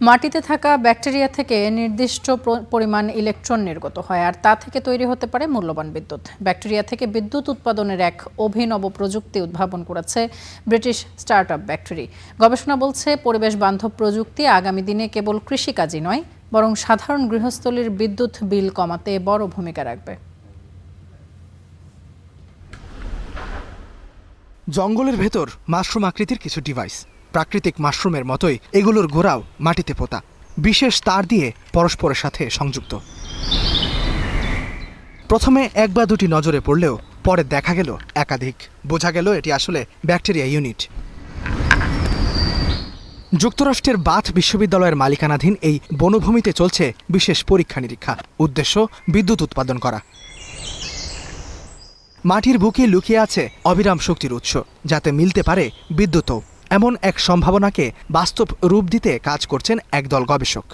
মাটিতে থাকা ব্যাকটেরিয়া থেকে নির্দিষ্ট পরিমাণ ইলেকট্রন নির্গত হয় আর তা থেকে তৈরি হতে পারে মূল্যবান বিদ্যুৎ। ব্যাকটেরিয়া থেকে বিদ্যুৎ উৎপাদনের এক অভিনব প্রযুক্তি উদ্ভাবন করেছে ব্রিটিশ স্টার্টআপ ব্যাকটেরি। গবেষণা বলছে পরিবেশ বান্ধব প্রযুক্তি আগামী দিনে কেবল কৃষিকাজই নয় বরং সাধারণ গৃহস্থলীর বিদ্যুৎ বিল কমাতে বড় ভূমিকা রাখবে। জঙ্গলের ভেতর মাশরুম আকৃতির কিছু ডিভাইস, প্রাকৃতিক মাশরুমের মতোই এগুলোর গোড়াও মাটিতে পোতা, বিশেষ তার দিয়ে পরস্পরের সাথে সংযুক্ত। প্রথমে এক বা দুটি নজরে পড়লেও পরে দেখা গেল একাধিক। বোঝা গেল এটি আসলে ব্যাকটেরিয়া ইউনিট। যুক্তরাষ্ট্রের বাথ বিশ্ববিদ্যালয়ের মালিকানাধীন এই বনভূমিতে চলছে বিশেষ পরীক্ষা নিরীক্ষা। উদ্দেশ্য বিদ্যুৎ উৎপাদন করা। মাটির বুকে লুকিয়ে আছে অবিরাম শক্তির উৎস, যাতে মিলতে পারে বিদ্যুৎও। এমন এক সম্ভাবনাকে বাস্তব রূপ দিতে কাজ করছেন একদল গবেষক।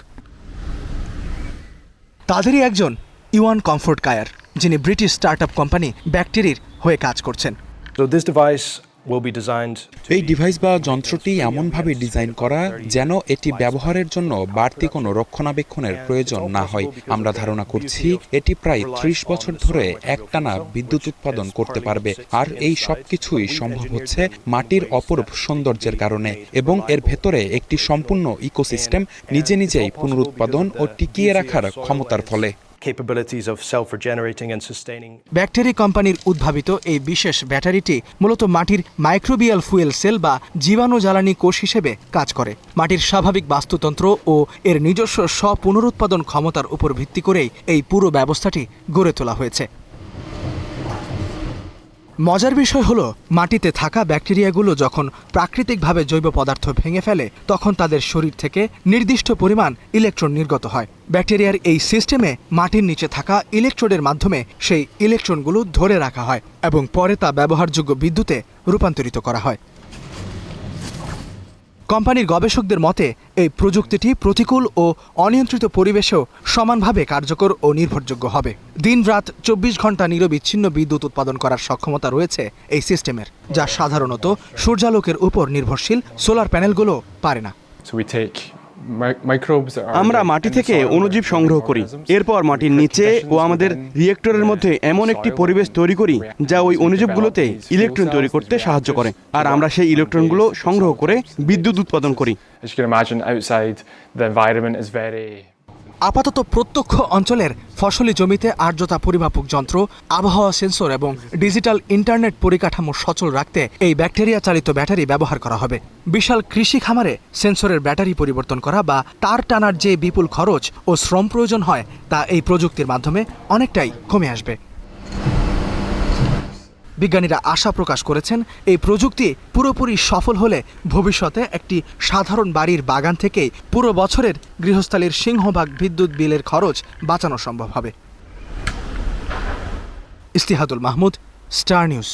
তাদেরই একজন ইওয়ান কমফোর্ট কায়ার, যিনি ব্রিটিশ স্টার্টআপ কোম্পানি ব্যাকটেরির হয়ে কাজ করছেন। এই ডিভাইস বা যন্ত্রটি এমনভাবে ডিজাইন করা যেন এটি ব্যবহারের জন্য বাড়তি কোনো রক্ষণাবেক্ষণের প্রয়োজন না হয়। আমরা ধারণা করছি এটি প্রায় ৩০ বছর ধরে একটানা বিদ্যুৎ উৎপাদন করতে পারবে। আর এই সব কিছুই সম্ভব হচ্ছে মাটির অপরূপ সৌন্দর্যের কারণে এবং এর ভেতরে একটি সম্পূর্ণ ইকোসিস্টেম নিজেই পুনরুৎপাদন ও টিকিয়ে রাখার ক্ষমতার ফলে। ব্যাকটেরি কোম্পানির উদ্ভাবিত এই বিশেষ ব্যাটারিটি মূলত মাটির মাইক্রোবিয়াল ফুয়েল সেল বা জীবাণু জ্বালানি কোষ হিসেবে কাজ করে। মাটির স্বাভাবিক বাস্তুতন্ত্র ও এর নিজস্ব স্বপুনরুৎপাদন ক্ষমতার উপর ভিত্তি করেই এই পুরো ব্যবস্থাটি গড়ে তোলা হয়েছে। মজার বিষয় হলো, মাটিতে থাকা ব্যাকটেরিয়াগুলো যখন প্রাকৃতিকভাবে জৈব পদার্থ ভেঙে ফেলে তখন তাদের শরীর থেকে নির্দিষ্ট পরিমাণ ইলেকট্রন নির্গত হয়। ব্যাকটেরিয়ার এই সিস্টেমে মাটির নিচে থাকা ইলেকট্রোডের মাধ্যমে সেই ইলেকট্রনগুলো ধরে রাখা হয় এবং পরে তা ব্যবহারযোগ্য বিদ্যুতে রূপান্তরিত করা হয়। কোম্পানির গবেষকদের মতে এই প্রযুক্তিটি প্রতিকূল ও অনিয়ন্ত্রিত পরিবেশেও সমানভাবে কার্যকর ও নির্ভরযোগ্য হবে। দিনরাত ২৪ ঘন্টা নিরবিচ্ছিন্ন বিদ্যুৎ উৎপাদন করার সক্ষমতা রয়েছে এই সিস্টেমের, যা সাধারণত সূর্যালোকের উপর নির্ভরশীল সোলার প্যানেলগুলো পারে না। আমরা মাটি থেকে অণুজীব সংগ্রহ করি, এরপর মাটির নিচে ও আমাদের রিয়েক্টরের মধ্যে এমন একটি পরিবেশ তৈরি করি যা ওই অণুজীবগুলোতে ইলেকট্রন তৈরি করতে সাহায্য করে, আর আমরা সেই ইলেকট্রনগুলো সংগ্রহ করে বিদ্যুৎ উৎপাদন করি। আপাতত প্রত্যক্ষ অঞ্চলের ফসলি জমিতে আর্দ্রতা পরিমাপক যন্ত্র, আবহাওয়া সেন্সর এবং ডিজিটাল ইন্টারনেট পরিকাঠামো সচল রাখতে এই ব্যাকটেরিয়া চালিত ব্যাটারি ব্যবহার করা হবে। বিশাল কৃষি খামারে সেন্সরের ব্যাটারি পরিবর্তন করা বা তার টানার যে বিপুল খরচ ও শ্রম প্রয়োজন হয় তা এই প্রযুক্তির মাধ্যমে অনেকটাই কমে আসবে। বিজ্ঞানীরা আশা প্রকাশ করেছেন, এই প্রযুক্তি পুরোপুরি সফল হলে ভবিষ্যতে একটি সাধারণ বাড়ির বাগান থেকেই পুরো বছরের গৃহস্থালির সিংহভাগ বিদ্যুৎ বিলের খরচ বাঁচানো সম্ভব হবে। ইস্তিহাদুল মাহমুদ, স্টার নিউজ।